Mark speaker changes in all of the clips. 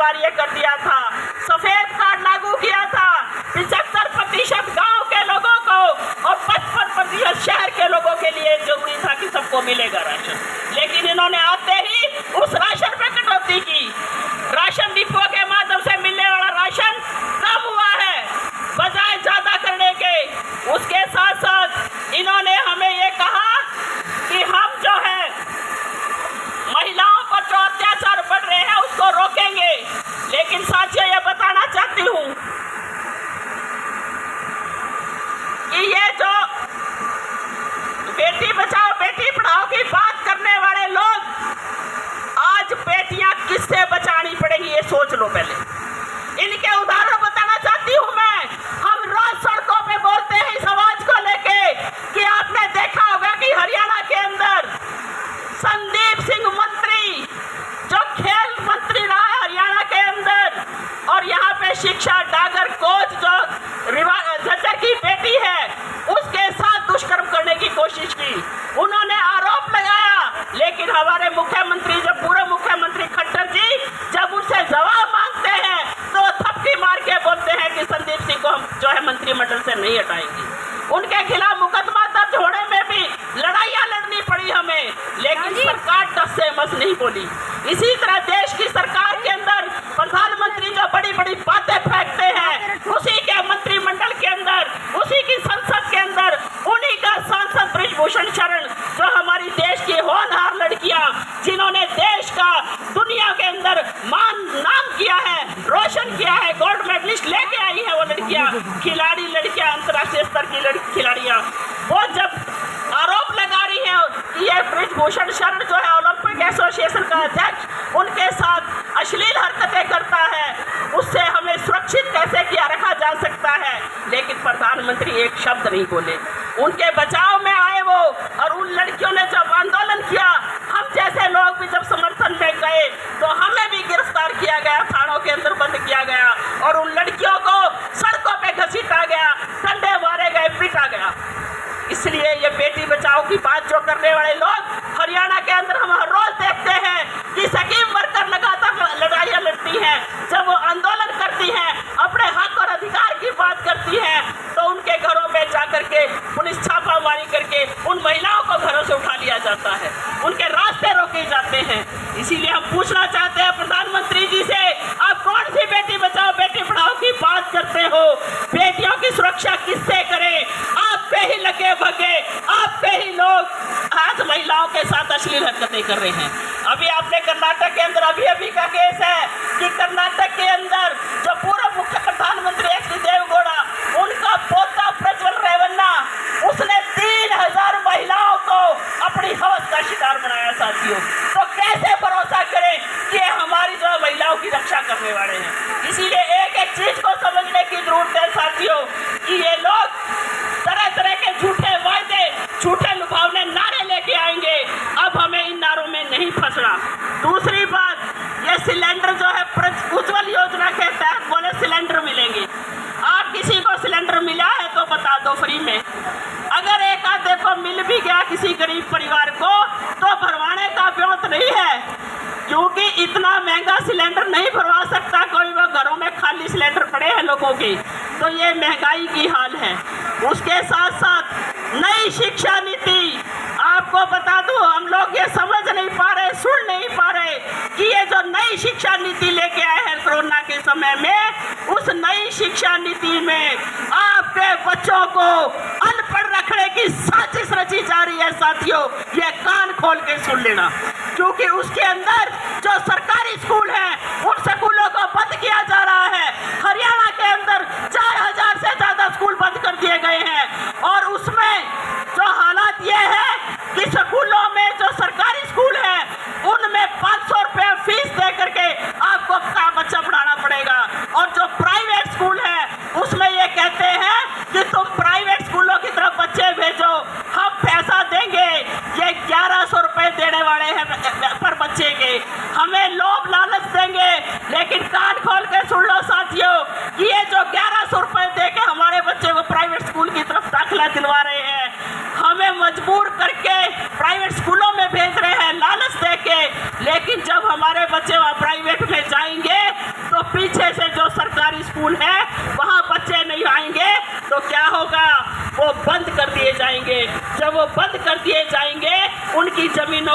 Speaker 1: बार ये कर दिया था। सफेद कार्ड लागू किया था 75% गांव के लोगों को और 55% शहर के लोगों के लिए जरूरी था कि सबको मिलेगा राशन। लेकिन इन्होंने आते ही उस राशन पे कटौती की। राशन डिपो के माध्यम से मिलने वाला राशन कम हुआ है बजाय ज्यादा करने के। उसके साथ साथ इन्होंने हमें ये कहा कि हम जो है महिलाओं पर जो अत्याचार बढ़ रहे हैं उसको रोकेंगे। लेकिन साथियों, ये बताना चाहती हूँ कि ये जो बेटी बचाओ बेटी पढ़ाओ की बात करने वाले लोग, आज बेटियां किससे बचानी पड़ेगी ये सोच लो पहले। इनके उदाहरण बताना चाहती हूँ मैं। हम रोज सड़कों पे बोलते हैं इस आवाज को लेके कि आपने देखा होगा कि हरियाणा के अंदर संदीप सिंह मंत्री जो खेल मंत्री रहा है हरियाणा के अंदर, और यहाँ पे शिक्षा डागर कोच जो झज्जर की बेटी है उसके साथ दुष्कर्म करने की कोशिश की। उन्होंने आरोप लगाया, लेकिन हमारे मुख्यमंत्री जब पूर्व मुख्यमंत्री खट्टर जी जब उनसे जवाब मांगते हैं तो थपकी मार के बोलते हैं कि संदीप सिंह को हम जो है मंत्रिमंडल से नहीं हटाएंगे। उनके खिलाफ मुकदमा दर्ज होने में भी लड़ाइयां लड़नी पड़ी हमें, लेकिन सरकार टस से मस नहीं बोली। इसी तरह देश की सरकार के अंदर प्रधानमंत्री जो बड़ी बड़ी बातें फेंकते हैं, उसी के मंत्रिमंडल के अंदर, उसी की संसद के अंदर उन्हीं का सांसद बृजभूषण शरण, जो हमारी देश की होनहार लड़कियां जिन्होंने देश का दुनिया के अंदर नाम किया है, रोशन किया है, गोल्ड मेडलिस्ट लेके आई है वो लड़कियां, खिलाड़ी लड़कियां, अंतर्राष्ट्रीय स्तर की खिलाड़ियां, वो जब आरोप लगा रही है कि ये बृजभूषण शरण जो है ओलंपिक एसोसिएशन का अध्यक्ष, उनके साथ अश्लील हरकतें करता है, उससे हमें सुरक्षित कैसे किया रखा जा सकता है। लेकिन प्रधानमंत्री एक शब्द नहीं बोले। उनके बचाव में आए वो, और उन लड़कियों ने जब आंदोलन किया, हम जैसे लोग भी जब समर्थन में गए तो हमें भी गिरफ्तार किया गया, थानों के अंदर बंद किया गया और उन लड़कियों को सड़कों पे घसीटा गया, डंडे मारे गए, पीटा गया। इसलिए ये बेटी बचाओ की बात जो करने वाले लोग हरियाणा के अंदर हम हर रोज देखते हैं कि स्कीम वर्कर लगातार लड़ाइयां लड़ती हैं। जब वो आंदोलन करती हैं, अपने हक और अधिकार की बात करती हैं, तो उनके घरों में जाकर के पुलिस छापामारी करके उन महिलाओं को घरों से उठा लिया जाता है, उनके रास्ते रोके जाते हैं। इसीलिए हम पूछना चाहते हैं प्रधानमंत्री जी से, आप कौन सी बेटी बचाओ बेटी पढ़ाओ की बात करते हो? बेटियों की सुरक्षा किससे करें? आप पे ही लगे भगे, आप पे ही लोग आज महिलाओं के साथ अश्लील हरकतें कर रहे हैं। अभी आपने कर्नाटक के अंदर अभी का केस है कि कर्नाटक के अंदर जो पूर्व मुख्य प्रधानमंत्री एच.डी. देवेगौड़ा, उनका पोता प्रज्वल रेवन्ना, उसने 3000 महिलाओं को अपनी हवस का शिकार बनाया साथियों। तो कैसे भरोसा करें कि ये हमारी जो महिलाओं की रक्षा करने वाले हैं? इसीलिए एक एक चीज को समझने की जरूरत है साथियों कि ये लोग तरह तरह के झूठे वायदे, झूठे लुभावने नारे लेके आएंगे। अब हमें इन नारों में नहीं फंसना। दूसरी बात, ये सिलेंडर जो है उज्ज्वल योजना के तहत बोले सिलेंडर मिलेंगे। आप किसी को सिलेंडर मिला है तो बता दो फ्री में। अगर एक आधे को मिल भी गया किसी गरीब परिवार को तो भरवाने का व्योत नहीं है, क्योंकि इतना महंगा सिलेंडर नहीं भरवा सकता कोई। वो घरों में खाली सिलेंडर पड़े हैं लोगों के, तो ये महंगाई की हाल है। उसके साथ साथ नई शिक्षा नीति, आपको बता दूं, हम लोग ये समझ नहीं पा रहे, सुन नहीं पा रहे कि ये जो नई शिक्षा नीति लेके आए हैं कोरोना के समय में, उस नई शिक्षा नीति में आपके बच्चों को अनपढ़ रखने की साजिश रची जा रही है साथियों। ये कान खोल के सुन लेना, क्योंकि उसके अंदर जो सरकारी स्कूल हैं उन स्कूलों को बंद किया जा रहा है। हरियाणा के अंदर 4000 से ज्यादा स्कूल बंद कर दिए गए हैं, और उसमें जो हालात ये है कि स्कूलों में जो सरकारी स्कूल है उनमें 500 रुपये फीस दे करके आपको अपना बच्चा पढ़ाना पड़ेगा, और जो प्राइवेट स्कूल है उसमें ये कहते हैं कि तुम प्राइवेट स्कूलों की तरफ बच्चे भेजो, हम पैसा देंगे। ये 1100 रुपये देने वाले हैं पर बच्चे के, हमें लोभ लालच देंगे। लेकिन कान खोल के सुन लो साथियों कि ये जो 1100 रुपये दे के हमारे बच्चे को प्राइवेट स्कूल की तरफ दाखिला दिलवा रहे हैं, हमें मजबूर करके प्राइवेट स्कूलों में भेज रहे हैं लालच दे के। लेकिन जब हमारे बच्चे वहाँ प्राइवेट में जाएंगे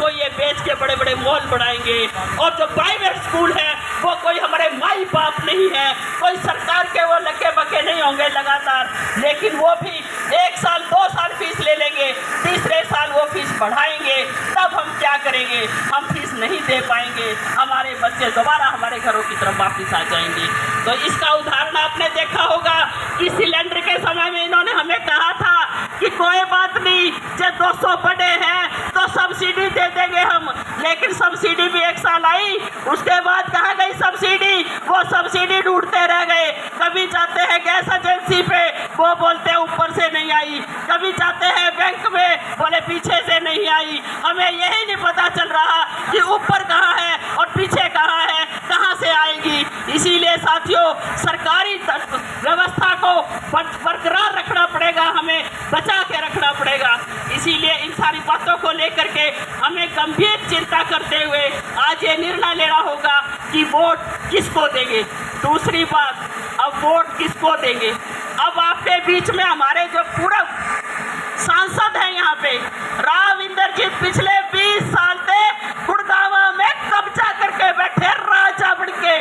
Speaker 1: वो ये बेच के बड़े बड़े मॉल बनाएंगे। और जो प्राइवेट स्कूल है वो कोई हमारे माई बाप नहीं है, कोई सरकार के वो लगे बके नहीं होंगे लगातार, लेकिन वो भी 1 साल 2 साल फीस ले लेंगे, तीसरे साल वो फीस बढ़ाएंगे। तब हम क्या करेंगे? हम फीस नहीं दे पाएंगे, हमारे बच्चे दोबारा हमारे घरों की तरफ वापस आ जाएंगे। तो इसका उदाहरण आपने देखा होगा कि सिलेंडर के समय में इन्होंने हमें कहा था कि कोई बात नहीं, जब 200 बढ़े हैं तो सब्सिडी दे देंगे हम, लेकिन सब्सिडी भी 1 साल आई, उसके बाद कहाँ गई सब्सिडी? वो सब्सिडी ढूंढते रह गए। कभी जाते हैं गैस एजेंसी पे, वो बोलते हैं ऊपर से नहीं आई, कभी जाते हैं बैंक में, बोले पीछे से नहीं आई। हमें यही नहीं पता चल रहा कि ऊपर कहाँ है और पीछे कहाँ है, कहाँ से आएगी। इसीलिए साथियों, सरकारी व्यवस्था को बरकरार रखना पड़ेगा, हमें बचा के रखना पड़ेगा। इसीलिए इन सारी बातों को लेकर के हमें गंभीर चिंता करते हुए आज ये निर्णय लेना होगा कि वोट किसको देंगे। दूसरी बात, अब वोट किसको देंगे? अब आपके बीच में हमारे जो पूरा सांसद हैं यहाँ पे, राव इंद्रजीत पिछले 20 साल से गुड़गांव में कब्जा करके बैठे राजा बन के,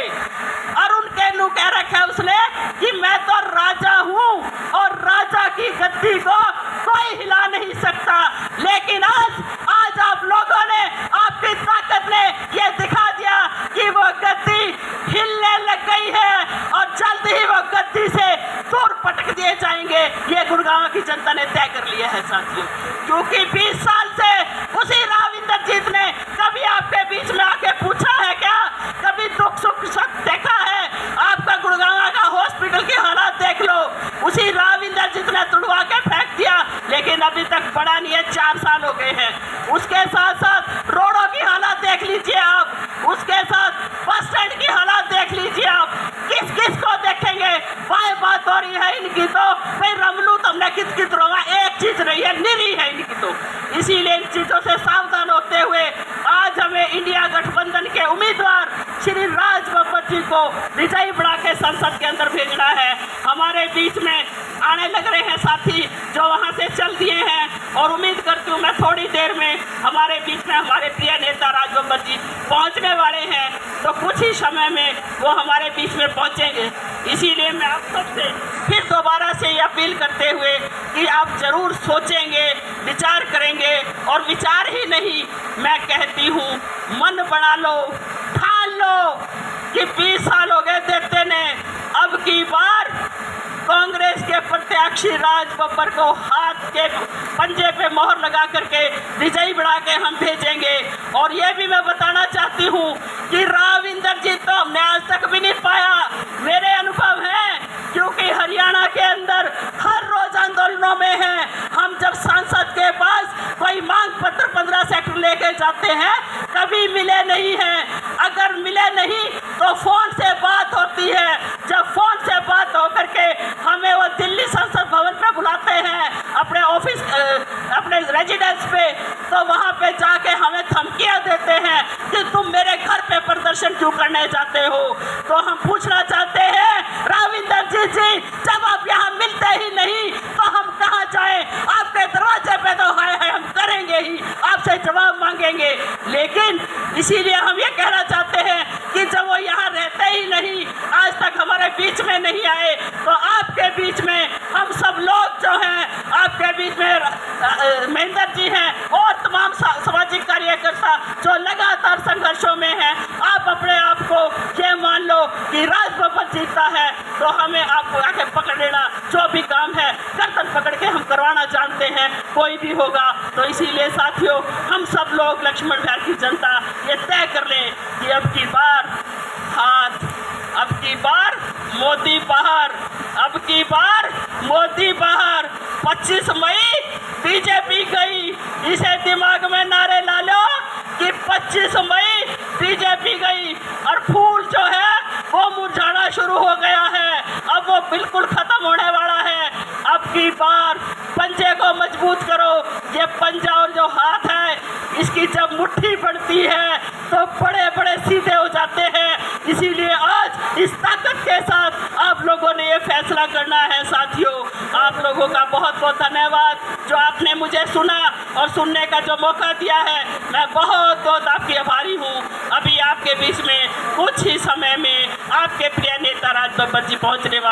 Speaker 1: और उनके नु कह रखा उसने कि मैं तो राजा हूँ और राजा की गद्दी को कोई हिला नहीं सकता। लेकिन आज आप लोगों ने, आपकी ताकत ने ये दिखा दिया कि वो गद्दी हिलने लग गई है और जल्द ही वो गद्दी से दूर पटक दिए जाएंगे। ये गुड़गांव की जनता ने तय कर लिया है साथियों, क्योंकि 20 साल से उसी राव इंद्रजीत ने कभी आपके बीच में आके पूछा है क्या? कभी दुख सुख सब देखा है? आपका गुड़गांव का हॉस्पिटल की हालात देख लो, उसी राव इंद्रजीत ने तुड़वा के फेंक दिया, लेकिन अभी तक पड़ा नहीं है, 4 साल हो गए हैं। उसके साथ साथ रोडों की हालात देख लीजिए आप, उसके साथ बस स्टैंड की हालात देख लीजिए आप। किस किस को देखेंगे? बात हो रही है इनकी तो भाई रमलू तुमने कित रोगा, एक चीज नहीं है, निरी है इनकी तो। इसीलिए इन चीजों से सावधान होते हुए आज हमें इंडिया गठबंधन के उम्मीदवार श्री राज बब्बर जी को विजयी बना के संसद के अंदर भेजना है। हमारे बीच में आने लग रहे हैं साथी जो वहां से चल दिए हैं, और उम्मीद करती हूँ मैं थोड़ी देर में हमारे बीच में हमारे प्रिय नेता राज बब्बर जी पहुंचने वाले हैं, तो कुछ ही समय में वो हमारे बीच में पहुंचेंगे। इसीलिए मैं आप सबसे फिर दोबारा से ये अपील करते हुए कि आप जरूर सोचेंगे, विचार करेंगे, और विचार ही नहीं, मैं कहती हूँ मन बना लो, ठान लो कि 20 साल हो गए देते ने, अब की बार कांग्रेस के प्रत्याशी राज बब्बर को हाथ के पंजे पे मोहर लगा करके विजयी बना के हम भेजेंगे। और ये भी मैं बताना चाहती हूँ कि राव इंद्रजीत तो हमने आज तक भी नहीं पाया, मेरे अनुभव है, क्योंकि हरियाणा के अंदर हर रोज आंदोलनों में है। हम जब सांसद के पास कोई मांग पत्र 15 सेक्टर लेके जाते हैं, कभी मिले नहीं हैं। अगर मिले नहीं तो फोन से बात होती है, जब फोन से बात होकर के हमें वो दिल्ली संसद भवन पे बुलाते हैं, अपने ऑफिस अपने रेजिडेंस पे, तो वहाँ पे जाके हमें धमकियाँ देते हैं कि तुम मेरे घर पे प्रदर्शन क्यों करने जाते हो। तो हम पूछना चाहते हैं राव इंद्रजीत जी, जब आप यहाँ मिलते ही नहीं तो हम कहाँ जाएं? आपके दरवाजे पे तो है हम करेंगे ही, आपसे जवाब मांगेंगे। लेकिन इसीलिए हम ये कहना चाहते हैं कि जब वो यहाँ रहते ही नहीं, आज तक हमारे बीच में नहीं आए, तो आपके बीच में हम सब लोग जो हैं, आपके बीच में महेंद्र जी हैं और तमाम सामाजिक कार्यकर्ता जो लगातार संघर्षों में हैं, आप अपने आप को ये मान लो कि राज बब्बर जीतता है तो हमें आपको आके पकड़ लेना, जो भी काम है गर्दन पकड़ के हम करवाना जानते हैं, कोई भी होगा। तो इसीलिए साथियों, हम सब लोग लक्ष्मण बिहार की जनता ये तय कर लें कि अब की बार हाथ, अब की बार मोदी बाहर, अब की बार मोदी बाहर। 25 मई बीजेपी गई, इसे दिमाग में नारे ला लो कि 25 मई बीजेपी गई, और फूल जो है वो मुरझाना शुरू हो गया है, अब वो बिल्कुल खत्म होने वाला है। अब की बार पंजे को मजबूत करो, ये पंजा और जो हाथ है इसकी जब मुट्ठी बढ़ती है तो बड़े बड़े सीधे हो जाते हैं। इसीलिए आज इस ताकत के साथ आप लोगों ने ये फैसला करना है। साथियों, आप लोगों का बहुत बहुत धन्यवाद जो आपने मुझे सुना और सुनने का का जो मौका दिया है, मैं बहुत बहुत आपकी आभारी हूँ। अभी आपके बीच में कुछ ही समय में आपके प्रिय नेता राज बब्बर जी पहुँचने वाले